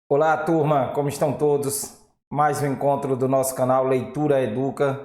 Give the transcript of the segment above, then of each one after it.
Olá, turma, como estão todos? Mais um encontro do nosso canal Leitura Educa.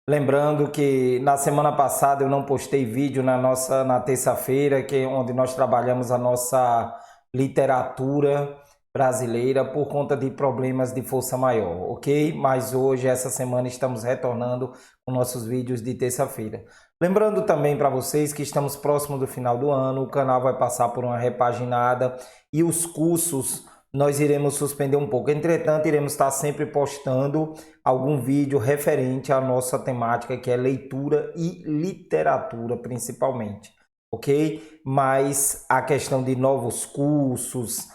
Lembrando que na semana passada eu não postei vídeo na terça-feira, onde nós trabalhamos a nossa literatura brasileira por conta de problemas de força maior, ok? Mas hoje, essa semana, estamos retornando com nossos vídeos de terça-feira. Lembrando também para vocês que estamos próximo do final do ano, o canal vai passar por uma repaginada e os cursos nós iremos suspender um pouco. Entretanto, iremos estar sempre postando algum vídeo referente à nossa temática, que é leitura e literatura, principalmente, ok? Mas a questão de novos cursos,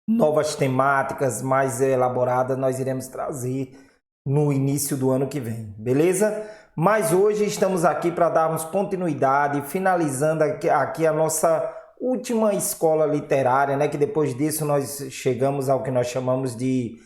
novas temáticas mais elaboradas, nós iremos trazer no início do ano que vem, beleza? Mas hoje estamos aqui para darmos continuidade, finalizando aqui a nossa última escola literária, né? Que depois disso nós chegamos ao que nós chamamos de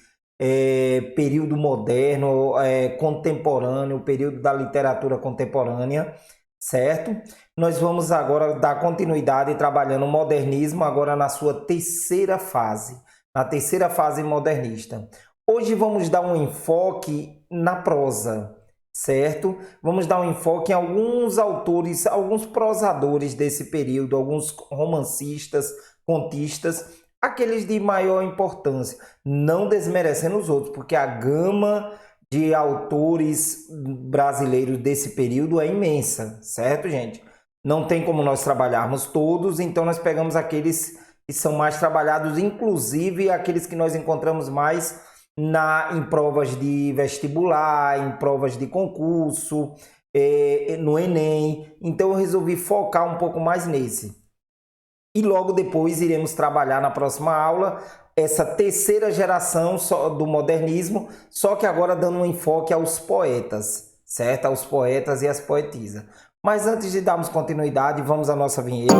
período moderno, contemporâneo, período da literatura contemporânea, certo? Nós vamos agora dar continuidade trabalhando o modernismo, agora na sua terceira fase, na terceira fase modernista. Hoje vamos dar um enfoque na prosa, certo? Vamos dar um enfoque em alguns autores, alguns prosadores desse período, alguns romancistas, contistas, aqueles de maior importância, não desmerecendo os outros, porque a gama de autores brasileiros desse período é imensa, certo, gente? Não tem como nós trabalharmos todos, então nós pegamos aqueles que são mais trabalhados, inclusive aqueles que nós encontramos mais em provas de vestibular, em provas de concurso, no Enem. Então eu resolvi focar um pouco mais nesse. E logo depois iremos trabalhar na próxima aula essa terceira geração do modernismo, só que agora dando um enfoque aos poetas, certo? Aos poetas e às poetisas. Mas antes de darmos continuidade, vamos à nossa vinheta.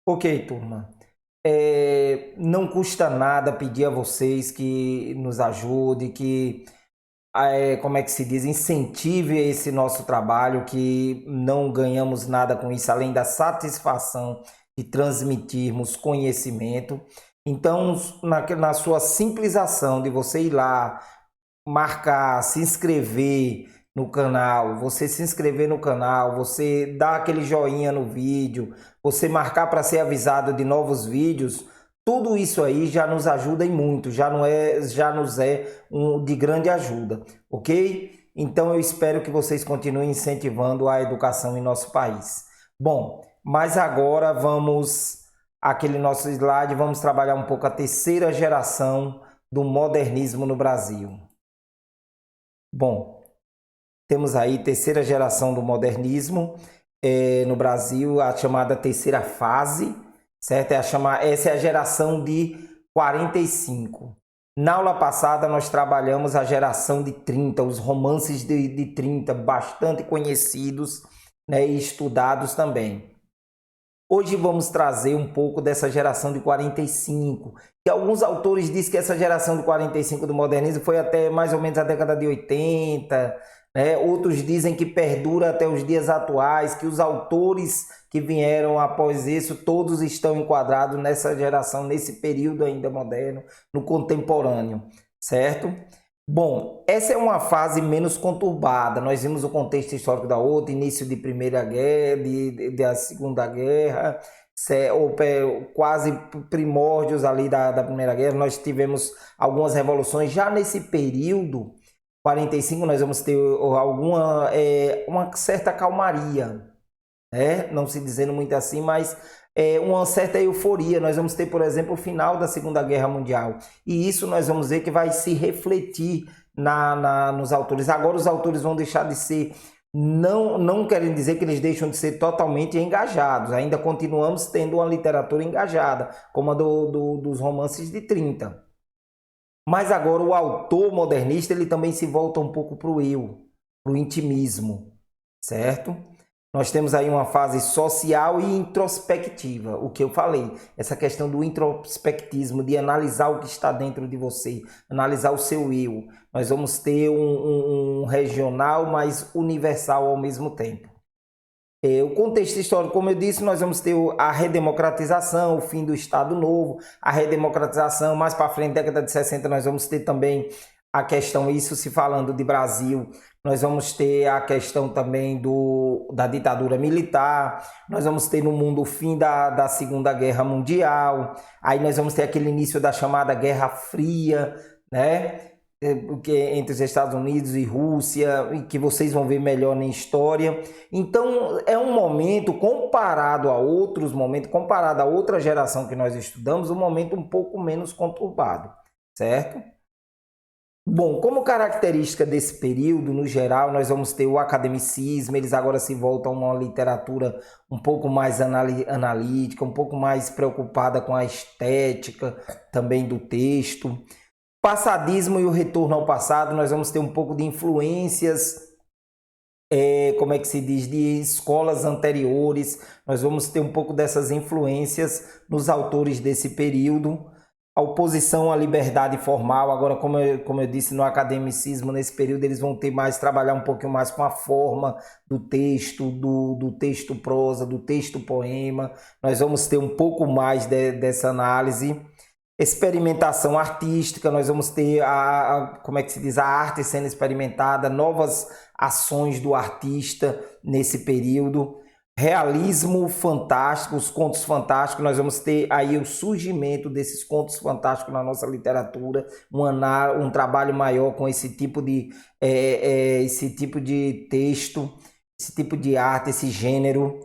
Ok, turma. Não custa nada pedir a vocês que nos ajude, que como é que se diz, incentive esse nosso trabalho, que não ganhamos nada com isso, além da satisfação de transmitirmos conhecimento. Então, na sua simples ação de você ir lá, marcar, se inscrever no canal, você se inscrever no canal, você dar aquele joinha no vídeo, você marcar para ser avisado de novos vídeos, tudo isso aí já nos ajuda e muito, já nos é de grande ajuda, ok? Então eu espero que vocês continuem incentivando a educação em nosso país. Bom, mas agora vamos aquele nosso slide, vamos trabalhar um pouco a terceira geração do modernismo no Brasil. Bom, temos aí terceira geração do modernismo no Brasil, a chamada terceira fase, certo? Essa é a geração de 45. Na aula passada nós trabalhamos a geração de 30, os romances de 30, bastante conhecidos, né, e estudados também. Hoje vamos trazer um pouco dessa geração de 45, que alguns autores dizem que essa geração de 45 do modernismo foi até mais ou menos a década de 80, né? Outros dizem que perdura até os dias atuais, que os autores que vieram após isso, todos estão enquadrados nessa geração, nesse período ainda moderno, no contemporâneo, certo? Bom, essa é uma fase menos conturbada. Nós vimos o contexto histórico da outra, início de Primeira Guerra, da Segunda Guerra, quase primórdios ali da Primeira Guerra. Nós tivemos algumas revoluções. Já nesse período, 45, nós vamos ter uma certa calmaria, né? Não se dizendo muito assim, mas uma certa euforia. Nós vamos ter, por exemplo, o final da Segunda Guerra Mundial. E isso nós vamos ver que vai se refletir nos autores. Agora os autores vão deixar de ser, não querem dizer que eles deixam de ser totalmente engajados. Ainda continuamos tendo uma literatura engajada, como a dos romances de 30. Mas agora o autor modernista ele também se volta um pouco para o eu, para o intimismo, certo? Nós temos aí uma fase social e introspectiva, o que eu falei, essa questão do introspectismo, de analisar o que está dentro de você, analisar o seu eu. Nós vamos ter um regional, mas universal ao mesmo tempo. O contexto histórico, como eu disse, nós vamos ter a redemocratização, o fim do Estado Novo, a redemocratização, mais para frente, década de 60, nós vamos ter também a questão, isso se falando de Brasil, nós vamos ter a questão também da ditadura militar, nós vamos ter no mundo o fim da Segunda Guerra Mundial, aí nós vamos ter aquele início da chamada Guerra Fria, né? Entre os Estados Unidos e Rússia, que vocês vão ver melhor na história. Então, é um momento, comparado a outros momentos, comparado a outra geração que nós estudamos, um momento um pouco menos conturbado, certo? Bom, como característica desse período, no geral, nós vamos ter o academicismo, eles agora se voltam a uma literatura um pouco mais analítica, um pouco mais preocupada com a estética também do texto. Passadismo e o retorno ao passado, nós vamos ter um pouco de influências, como é que se diz, de escolas anteriores, nós vamos ter um pouco dessas influências nos autores desse período. A oposição à liberdade formal, agora como eu disse no academicismo, nesse período eles vão ter mais, trabalhar um pouquinho mais com a forma do texto, do texto prosa, do texto poema, nós vamos ter um pouco mais dessa análise. Experimentação artística, nós vamos ter como é que se diz, a arte sendo experimentada, novas ações do artista nesse período. Realismo fantástico, os contos fantásticos, nós vamos ter aí o surgimento desses contos fantásticos na nossa literatura, um trabalho maior com esse tipo de texto, esse tipo de arte, esse gênero,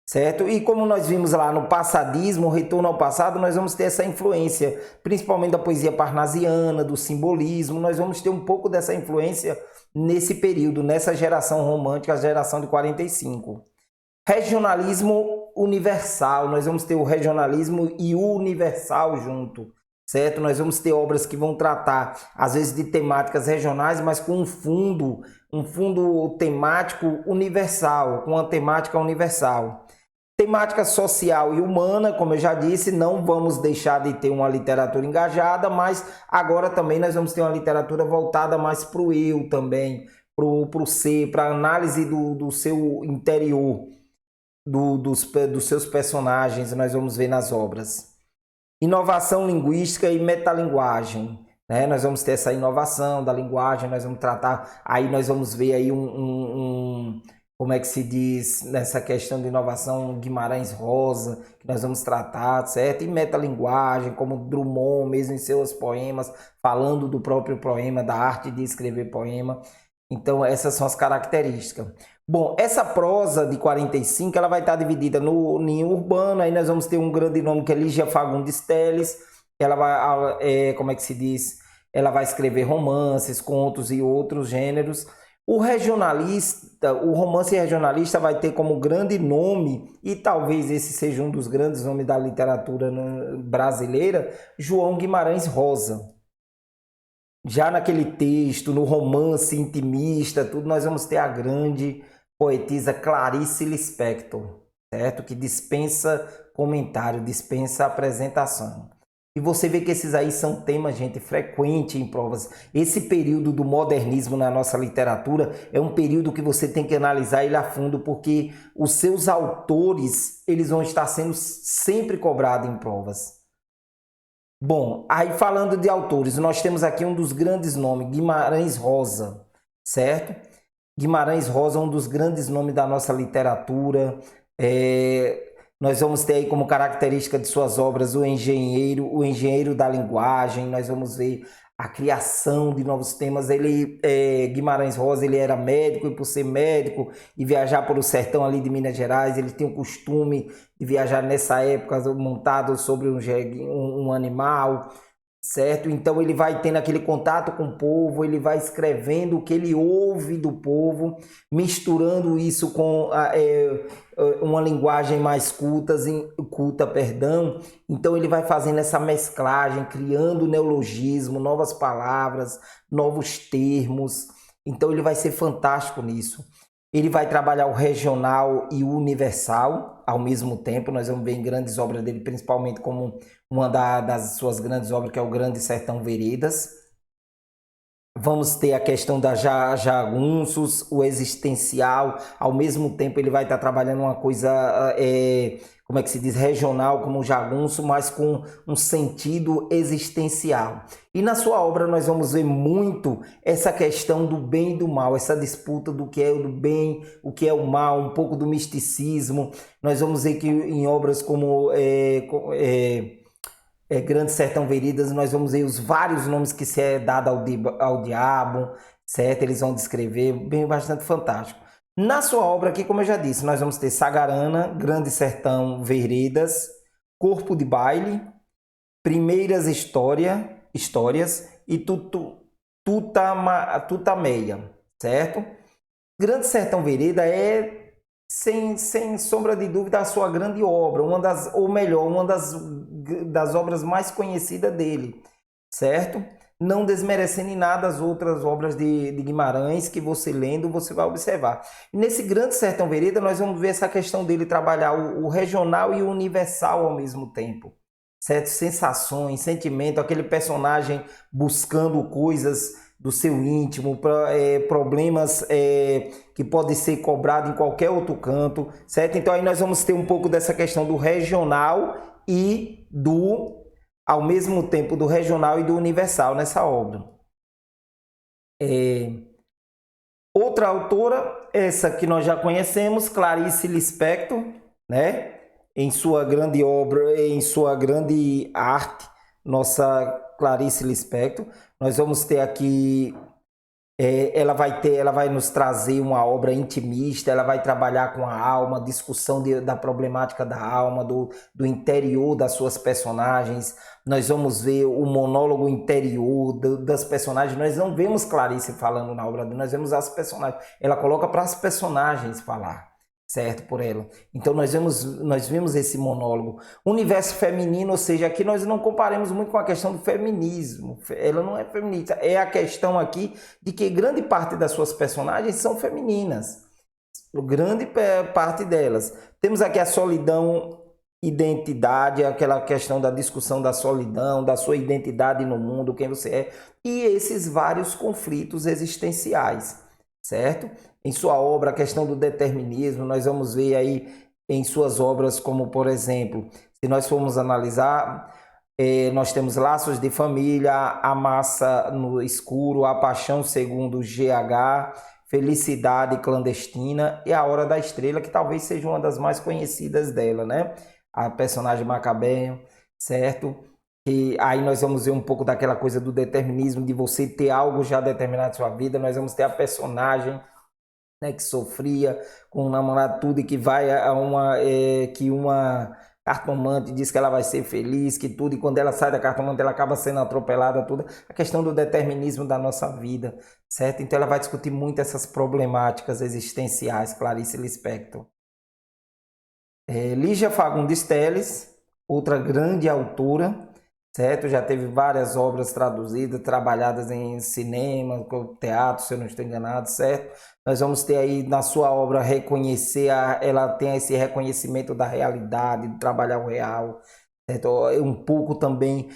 certo? E como nós vimos lá no passadismo, o retorno ao passado, nós vamos ter essa influência, principalmente da poesia parnasiana, do simbolismo, nós vamos ter um pouco dessa influência nesse período, nessa geração romântica, a geração de 45. Regionalismo universal, nós vamos ter o regionalismo e o universal junto, certo? Nós vamos ter obras que vão tratar, às vezes, de temáticas regionais, mas com um fundo temático universal, com uma temática universal. Temática social e humana, como eu já disse, não vamos deixar de ter uma literatura engajada, mas agora também nós vamos ter uma literatura voltada mais para o eu também, para o ser, para a análise do seu interior, dos seus personagens, nós vamos ver nas obras. Inovação linguística e metalinguagem, né? Nós vamos ter essa inovação da linguagem, nós vamos tratar, aí nós vamos ver aí como é que se diz, nessa questão de inovação, Guimarães Rosa, que nós vamos tratar, certo? E metalinguagem, como Drummond, mesmo em seus poemas, falando do próprio poema, da arte de escrever poema. Então, essas são as características. Bom, essa prosa de 45, ela vai estar dividida no ninho urbano, aí nós vamos ter um grande nome que é Lígia Fagundes Telles, ela vai, como é que se diz, ela vai escrever romances, contos e outros gêneros. O regionalista, o romance regionalista vai ter como grande nome, e talvez esse seja um dos grandes nomes da literatura brasileira, João Guimarães Rosa. Já naquele texto, no romance intimista, tudo, nós vamos ter a grande poetisa Clarice Lispector, certo? Que dispensa comentário, dispensa apresentação. E você vê que esses aí são temas, gente, frequente em provas. Esse período do modernismo na nossa literatura é um período que você tem que analisar ele a fundo, porque os seus autores, eles vão estar sendo sempre cobrados em provas. Bom, aí falando de autores, nós temos aqui um dos grandes nomes, Guimarães Rosa, certo? Guimarães Rosa é um dos grandes nomes da nossa literatura. Nós vamos ter aí como característica de suas obras o engenheiro da linguagem, nós vamos ver a criação de novos temas. Guimarães Rosa, ele era médico, e por ser médico e viajar pelo sertão ali de Minas Gerais, ele tem o costume de viajar nessa época montado sobre um animal, certo? Então ele vai tendo aquele contato com o povo, ele vai escrevendo o que ele ouve do povo, misturando isso com uma linguagem mais culta, então ele vai fazendo essa mesclagem, criando neologismo, novas palavras, novos termos, então ele vai ser fantástico nisso. Ele vai trabalhar o regional e o universal ao mesmo tempo. Nós vamos ver em grandes obras dele, principalmente como uma das suas grandes obras, que é o Grande Sertão Veredas. Vamos ter a questão da jagunços, o existencial. Ao mesmo tempo, ele vai estar trabalhando uma coisa, como é que se diz, regional, como o jagunço, mas com um sentido existencial. E na sua obra nós vamos ver muito essa questão do bem e do mal, essa disputa do que é o bem, o que é o mal, um pouco do misticismo. Nós vamos ver que em obras como Grande Sertão Veredas, nós vamos ver os vários nomes que se é dado ao diabo, certo? Eles vão descrever, bem, bastante fantástico. Na sua obra aqui, como eu já disse, nós vamos ter Sagarana, Grande Sertão Veredas, Corpo de Baile, Primeiras Histórias e Tutameia, certo? Grande Sertão Vereda é sem sombra de dúvida, a sua grande obra, uma das obras mais conhecidas dele, certo? Não desmerecendo em nada as outras obras de Guimarães, que você lendo, você vai observar. Nesse Grande Sertão Vereda, nós vamos ver essa questão dele trabalhar o regional e o universal ao mesmo tempo, certo? Sensações, sentimento, aquele personagem buscando coisas do seu íntimo, problemas que podem ser cobrados em qualquer outro canto, certo? Então aí nós vamos ter um pouco dessa questão do regional e ao mesmo tempo, do regional e do universal nessa obra. Outra autora, essa que nós já conhecemos, Clarice Lispector, né? Em sua grande obra, em sua grande arte, nossa Clarice Lispector. Nós vamos ter aqui, ela vai nos trazer uma obra intimista, ela vai trabalhar com a alma, discussão da problemática da alma, do interior das suas personagens. Nós vamos ver o monólogo interior das personagens. Nós não vemos Clarice falando na obra, nós vemos as personagens. Ela coloca para as personagens falar, certo, por ela. Então nós vemos esse monólogo. Universo feminino, ou seja, aqui nós não comparamos muito com a questão do feminismo. Ela não é feminista. É a questão aqui de que grande parte das suas personagens são femininas. Grande parte delas. Temos aqui a solidão, identidade, aquela questão da discussão da solidão, da sua identidade no mundo, quem você é, e esses vários conflitos existenciais, certo? Em sua obra, a questão do determinismo, nós vamos ver aí em suas obras, como por exemplo, se nós formos analisar, nós temos Laços de Família, A Massa no Escuro, A Paixão segundo GH, Felicidade Clandestina e A Hora da Estrela, que talvez seja uma das mais conhecidas dela, né? A personagem Macabeo, certo? E aí nós vamos ver um pouco daquela coisa do determinismo, de você ter algo já determinado na sua vida. Nós vamos ter a personagem, né, que sofria com um namorado tudo e que vai que uma cartomante diz que ela vai ser feliz, que tudo, e quando ela sai da cartomante ela acaba sendo atropelada, tudo. A questão do determinismo da nossa vida, certo? Então ela vai discutir muito essas problemáticas existenciais, Clarice Lispector. Lígia Fagundes Telles, outra grande autora, certo? Já teve várias obras traduzidas, trabalhadas em cinema, teatro, se eu não estou enganado, certo? Nós vamos ter aí na sua obra ela tem esse reconhecimento da realidade, de trabalhar o real, certo? Um pouco também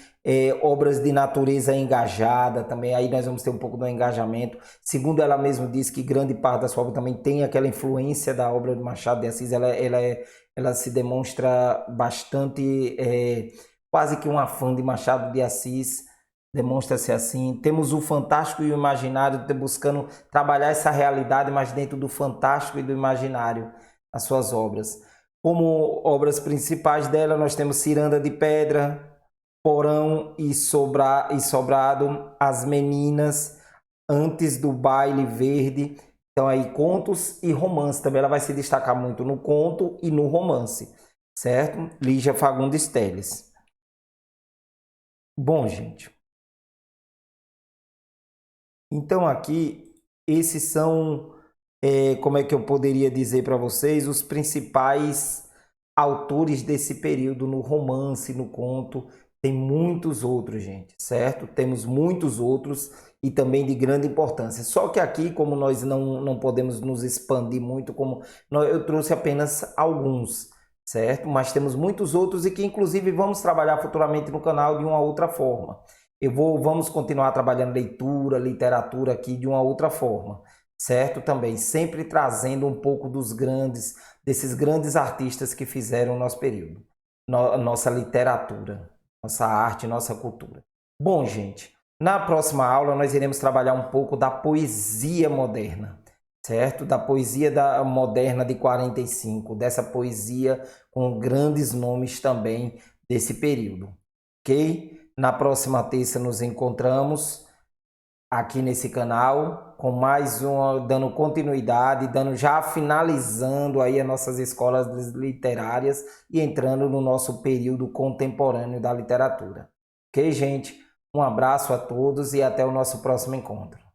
obras de natureza engajada, também aí nós vamos ter um pouco do engajamento. Segundo ela mesma diz que grande parte da sua obra também tem aquela influência da obra de Machado de Assis, ela se demonstra bastante, quase que uma fã de Machado de Assis, demonstra-se assim. Temos o fantástico e o imaginário, buscando trabalhar essa realidade, mas dentro do fantástico e do imaginário, nas suas obras. Como obras principais dela, nós temos Ciranda de Pedra, Porão e Sobrado, As Meninas, Antes do Baile Verde. Então aí contos e romance, também ela vai se destacar muito no conto e no romance, certo? Lígia Fagundes Telles. Bom, gente, então aqui esses são, como é que eu poderia dizer para vocês, os principais autores desse período no romance, no conto, Tem muitos outros, gente, certo? Temos muitos outros e também de grande importância. Só que aqui, como nós não podemos nos expandir muito, eu trouxe apenas alguns, certo? Mas temos muitos outros e que inclusive vamos trabalhar futuramente no canal de uma outra forma. Vamos continuar trabalhando leitura, literatura aqui de uma outra forma, certo? Também sempre trazendo um pouco desses grandes artistas que fizeram o nosso período, nossa literatura, nossa arte, nossa cultura. Bom, gente, na próxima aula nós iremos trabalhar um pouco da poesia moderna, certo? Da poesia moderna de 45, dessa poesia com grandes nomes também desse período, ok? Na próxima terça nos encontramos aqui nesse canal com mais uma, dando continuidade, já finalizando aí as nossas escolas literárias e entrando no nosso período contemporâneo da literatura. Ok, gente? Um abraço a todos e até o nosso próximo encontro.